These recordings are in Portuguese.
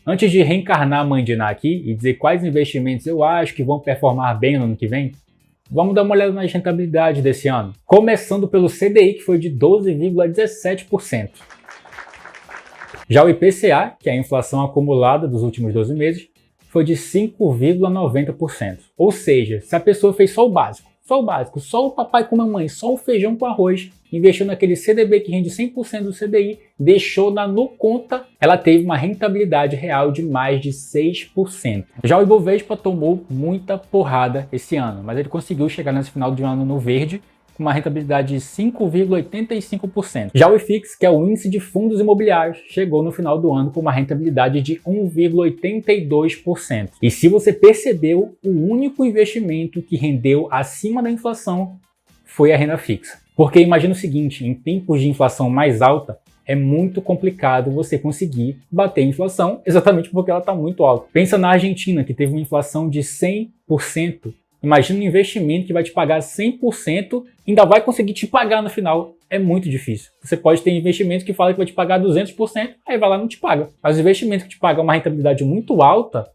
Antes de reencarnar a Mãe de Ná aqui e dizer quais investimentos eu acho que vão performar bem no ano que vem, vamos dar uma olhada nas rentabilidades desse ano. Começando pelo CDI, que foi de 12,17%. Já o IPCA, que é a inflação acumulada dos últimos 12 meses, foi de 5,90%. Ou seja, se a pessoa fez só o básico, só o papai com mamãe, só o feijão com arroz, investiu naquele CDB que rende 100% do CDI, deixou na no conta, ela teve uma rentabilidade real de mais de 6%. Já o Ibovespa tomou muita porrada esse ano, mas ele conseguiu chegar nesse final de ano no verde, com uma rentabilidade de 5,85%. Já o IFIX, que é o índice de fundos imobiliários, chegou no final do ano com uma rentabilidade de 1,82%. E se você percebeu, o único investimento que rendeu acima da inflação foi a renda fixa. Porque imagina o seguinte, em tempos de inflação mais alta, é muito complicado você conseguir bater a inflação, exatamente porque ela está muito alta. Pensa na Argentina, que teve uma inflação de 100%. Imagina um investimento que vai te pagar 100%, ainda vai conseguir te pagar no final. É muito difícil. Você pode ter investimento que fala que vai te pagar 200%, aí vai lá e não te paga. Mas o investimento que te paga uma rentabilidade muito alta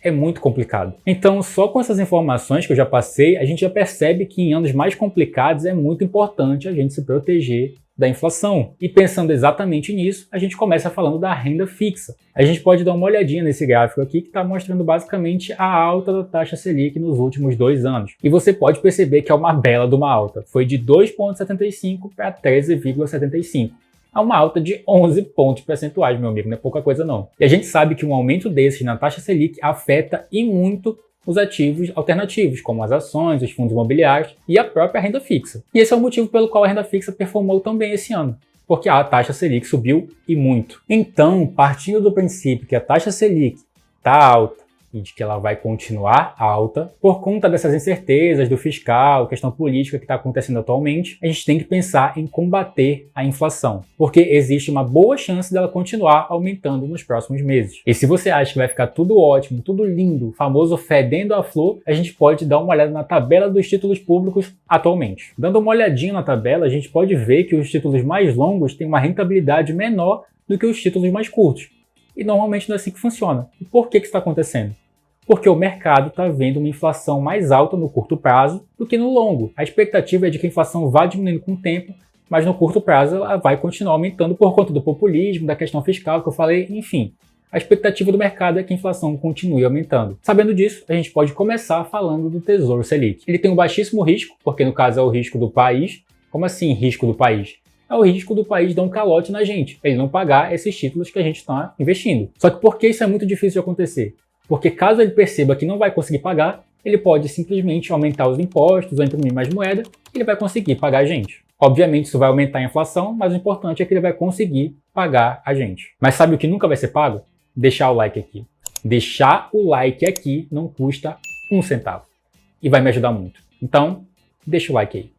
é muito complicado. Então, só com essas informações que eu já passei, a gente já percebe que em anos mais complicados é muito importante a gente se proteger da inflação. E pensando exatamente nisso, a gente começa falando da renda fixa. A gente pode dar uma olhadinha nesse gráfico aqui que está mostrando basicamente a alta da taxa Selic nos últimos 2 anos. E você pode perceber que é uma bela de uma alta. Foi de 2,75 para 13,75. É uma alta de 11 pontos percentuais, meu amigo, não é pouca coisa não. E a gente sabe que um aumento desses na taxa Selic afeta e muito os ativos alternativos, como as ações, os fundos imobiliários e a própria renda fixa. E esse é o motivo pelo qual a renda fixa performou tão bem esse ano, porque a taxa Selic subiu e muito. Então, partindo do princípio que a taxa Selic está alta e de que ela vai continuar alta, por conta dessas incertezas do fiscal, questão política que está acontecendo atualmente, a gente tem que pensar em combater a inflação, porque existe uma boa chance dela continuar aumentando nos próximos meses. E se você acha que vai ficar tudo ótimo, tudo lindo, o famoso fedendo a flor, a gente pode dar uma olhada na tabela dos títulos públicos atualmente. Dando uma olhadinha na tabela, a gente pode ver que os títulos mais longos têm uma rentabilidade menor do que os títulos mais curtos. E normalmente não é assim que funciona. E por que isso está acontecendo? Porque o mercado está vendo uma inflação mais alta no curto prazo do que no longo. A expectativa é de que a inflação vá diminuindo com o tempo, mas no curto prazo ela vai continuar aumentando por conta do populismo, da questão fiscal que eu falei, enfim. A expectativa do mercado é que a inflação continue aumentando. Sabendo disso, a gente pode começar falando do Tesouro Selic. Ele tem um baixíssimo risco, porque no caso é o risco do país. Como assim risco do país? É o risco do país dar um calote na gente, ele não pagar esses títulos que a gente está investindo. Só que por que isso é muito difícil de acontecer? Porque caso ele perceba que não vai conseguir pagar, ele pode simplesmente aumentar os impostos ou imprimir mais moeda e ele vai conseguir pagar a gente. Obviamente isso vai aumentar a inflação, mas o importante é que ele vai conseguir pagar a gente. Mas sabe o que nunca vai ser pago? Deixar o like aqui. Deixar o like aqui não custa 1 centavo e vai me ajudar muito. Então, deixa o like aí.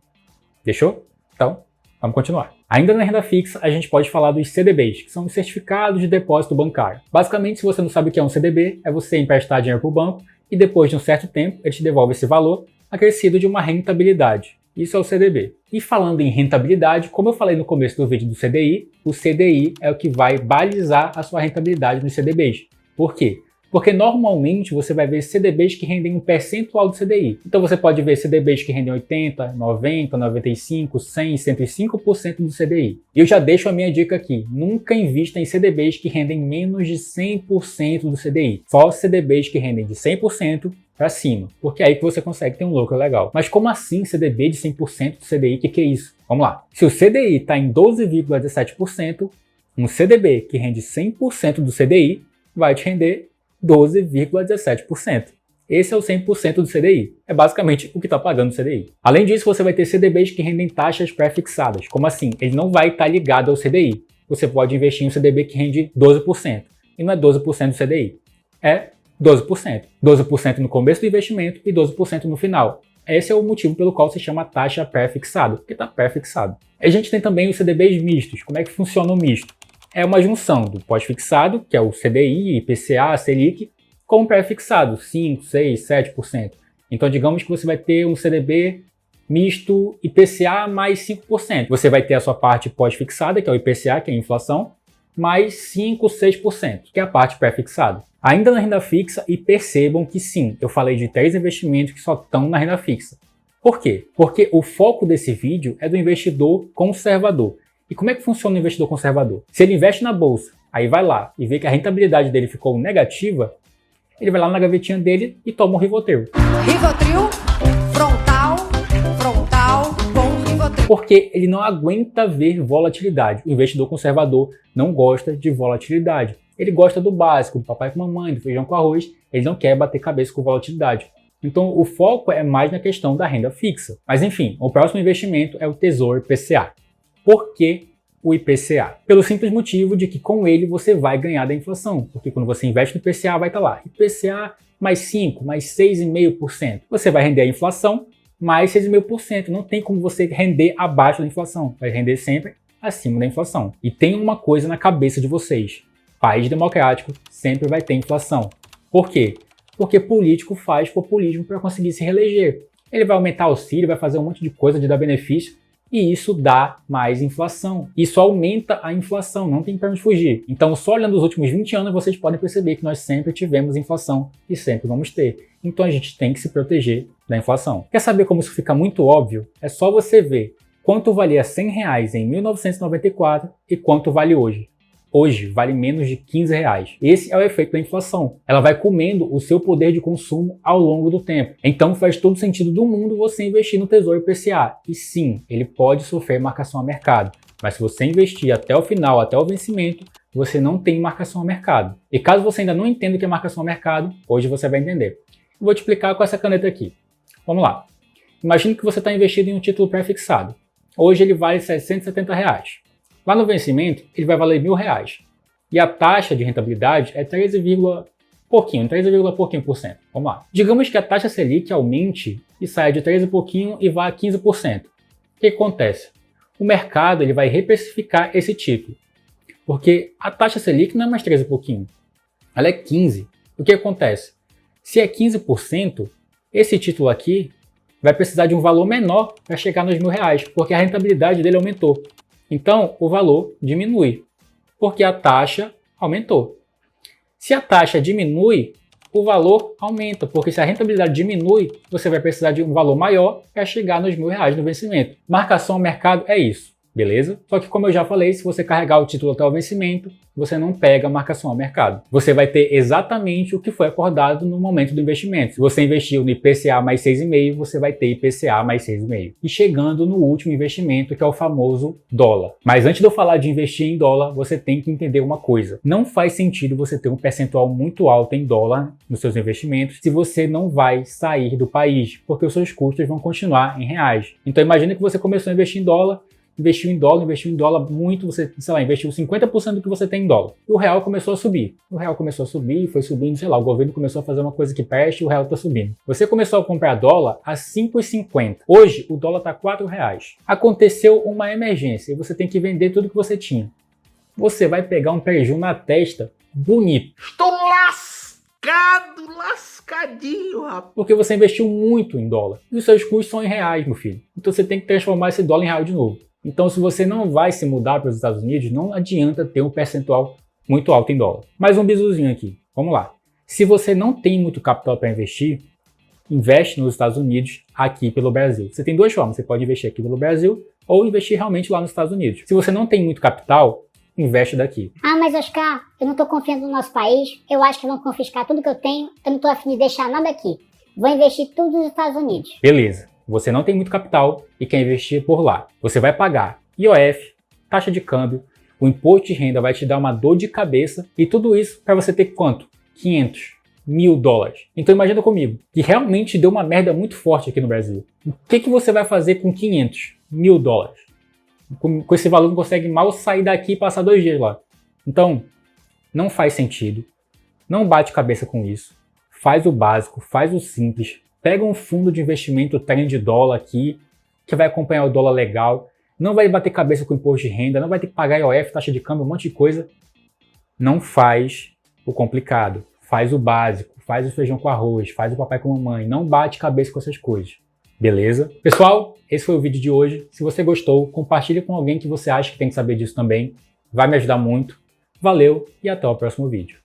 Deixou? Então, vamos continuar. Ainda na renda fixa, a gente pode falar dos CDBs, que são os certificados de depósito bancário. Basicamente, se você não sabe o que é um CDB, é você emprestar dinheiro para o banco e depois de um certo tempo, ele te devolve esse valor acrescido de uma rentabilidade. Isso é o CDB. E falando em rentabilidade, como eu falei no começo do vídeo do CDI, o CDI é o que vai balizar a sua rentabilidade nos CDBs. Por quê? Porque normalmente você vai ver CDBs que rendem um percentual do CDI. Então você pode ver CDBs que rendem 80%, 90%, 95%, 100%, 105% do CDI. E eu já deixo a minha dica aqui. Nunca invista em CDBs que rendem menos de 100% do CDI. Só CDBs que rendem de 100% para cima. Porque é aí que você consegue ter um lucro legal. Mas como assim CDB de 100% do CDI? O que é isso? Vamos lá. Se o CDI está em 12,17%, um CDB que rende 100% do CDI vai te render 12,17%. Esse é o 100% do CDI. É basicamente o que está pagando o CDI. Além disso, você vai ter CDBs que rendem taxas pré-fixadas. Como assim? Ele não vai estar ligado ao CDI. Você pode investir em um CDB que rende 12%. E não é 12% do CDI. É 12%. 12% no começo do investimento e 12% no final. Esse é o motivo pelo qual se chama taxa pré-fixada, porque está pré-fixado. A gente tem também os CDBs mistos. Como é que funciona o misto? É uma junção do pós-fixado, que é o CDI, IPCA, Selic, com o pré-fixado, 5%, 6%, 7%. Então, digamos que você vai ter um CDB misto IPCA mais 5%. Você vai ter a sua parte pós-fixada, que é o IPCA, que é a inflação, mais 5, 6%, que é a parte pré-fixada. Ainda na renda fixa, e percebam que sim, eu falei de 3 investimentos que só estão na renda fixa. Por quê? Porque o foco desse vídeo é do investidor conservador. E como é que funciona o investidor conservador? Se ele investe na bolsa, aí vai lá e vê que a rentabilidade dele ficou negativa, ele vai lá na gavetinha dele e toma um Rivotril. Rivotril, frontal com Rivotril. Porque ele não aguenta ver volatilidade. O investidor conservador não gosta de volatilidade. Ele gosta do básico, do papai com mamãe, do feijão com arroz. Ele não quer bater cabeça com volatilidade. Então o foco é mais na questão da renda fixa. Mas enfim, o próximo investimento é o Tesouro IPCA. Por que o IPCA? Pelo simples motivo de que com ele você vai ganhar da inflação. Porque quando você investe no IPCA vai estar lá, IPCA mais 5, mais 6,5%. Você vai render a inflação mais 6,5%. Não tem como você render abaixo da inflação. Vai render sempre acima da inflação. E tem uma coisa na cabeça de vocês. País democrático sempre vai ter inflação. Por quê? Porque político faz populismo para conseguir se reeleger. Ele vai aumentar o auxílio, vai fazer um monte de coisa de dar benefício, e isso dá mais inflação. Isso aumenta a inflação, não tem para onde fugir. Então, só olhando os últimos 20 anos, vocês podem perceber que nós sempre tivemos inflação e sempre vamos ter. Então, a gente tem que se proteger da inflação. Quer saber como isso fica muito óbvio? É só você ver quanto valia R$100 em 1994 e quanto vale hoje. Hoje vale menos de R$15. Esse é o efeito da inflação. Ela vai comendo o seu poder de consumo ao longo do tempo. Então faz todo sentido do mundo você investir no Tesouro IPCA. E sim, ele pode sofrer marcação a mercado. Mas se você investir até o final, até o vencimento, você não tem marcação a mercado. E caso você ainda não entenda o que é marcação a mercado, hoje você vai entender. Eu vou te explicar com essa caneta aqui. Vamos lá. Imagine que você está investido em um título pré-fixado. Hoje ele vale R$770. Lá no vencimento, ele vai valer R$1.000. E a taxa de rentabilidade é 13, pouquinho por cento. Vamos lá. Digamos que a taxa Selic aumente e saia de 13 pouquinho e vá a 15%. O que acontece? O mercado ele vai reprecificar esse título. Porque a taxa Selic não é mais 13 pouquinho. Ela é 15. O que acontece? Se é 15%, esse título aqui vai precisar de um valor menor para chegar nos R$1.000, porque a rentabilidade dele aumentou. Então, o valor diminui, porque a taxa aumentou. Se a taxa diminui, o valor aumenta, porque se a rentabilidade diminui, você vai precisar de um valor maior para chegar nos R$1.000 no vencimento. Marcação ao mercado é isso, beleza? Só que como eu já falei, se você carregar o título até o vencimento, você não pega a marcação ao mercado. Você vai ter exatamente o que foi acordado no momento do investimento. Se você investiu no IPCA mais 6,5, você vai ter IPCA mais 6,5. E chegando no último investimento, que é o famoso dólar. Mas antes de eu falar de investir em dólar, você tem que entender uma coisa. Não faz sentido você ter um percentual muito alto em dólar nos seus investimentos se você não vai sair do país, porque os seus custos vão continuar em reais. Então imagine que você começou a investir em dólar, investiu em dólar muito, você, sei lá, investiu 50% do que você tem em dólar. E o real começou a subir. O real começou a subir, foi subindo, sei lá, o governo começou a fazer uma coisa que preste e o real está subindo. Você começou a comprar dólar a 5,50. Hoje, o dólar está R$4. Aconteceu uma emergência e você tem que vender tudo que você tinha. Você vai pegar um prejuízo na testa bonito. Estou lascadinho, rapaz. Porque você investiu muito em dólar. E os seus custos são em reais, meu filho. Então você tem que transformar esse dólar em real de novo. Então, se você não vai se mudar para os Estados Unidos, não adianta ter um percentual muito alto em dólar. Mais um bisuzinho aqui. Vamos lá. Se você não tem muito capital para investir, investe nos Estados Unidos aqui pelo Brasil. Você tem duas formas. Você pode investir aqui pelo Brasil ou investir realmente lá nos Estados Unidos. Se você não tem muito capital, investe daqui. Ah, mas Oscar, eu não estou confiando no nosso país. Eu acho que vão confiscar tudo que eu tenho. Eu não estou afim de deixar nada aqui. Vou investir tudo nos Estados Unidos. Beleza. Você não tem muito capital e quer investir por lá. Você vai pagar IOF, taxa de câmbio, o imposto de renda vai te dar uma dor de cabeça e tudo isso para você ter quanto? 500, $1.000. Então imagina comigo, que realmente deu uma merda muito forte aqui no Brasil. O que você vai fazer com 500, $1.000? Com esse valor não consegue mal sair daqui e passar 2 dias lá. Então, não faz sentido. Não bate cabeça com isso. Faz o básico, faz o simples. Pega um fundo de investimento trend dólar aqui, que vai acompanhar o dólar legal. Não vai bater cabeça com imposto de renda, não vai ter que pagar IOF, taxa de câmbio, um monte de coisa. Não faz o complicado. Faz o básico, faz o feijão com arroz, faz o papai com mamãe. Não bate cabeça com essas coisas. Beleza? Pessoal, esse foi o vídeo de hoje. Se você gostou, compartilhe com alguém que você acha que tem que saber disso também. Vai me ajudar muito. Valeu e até o próximo vídeo.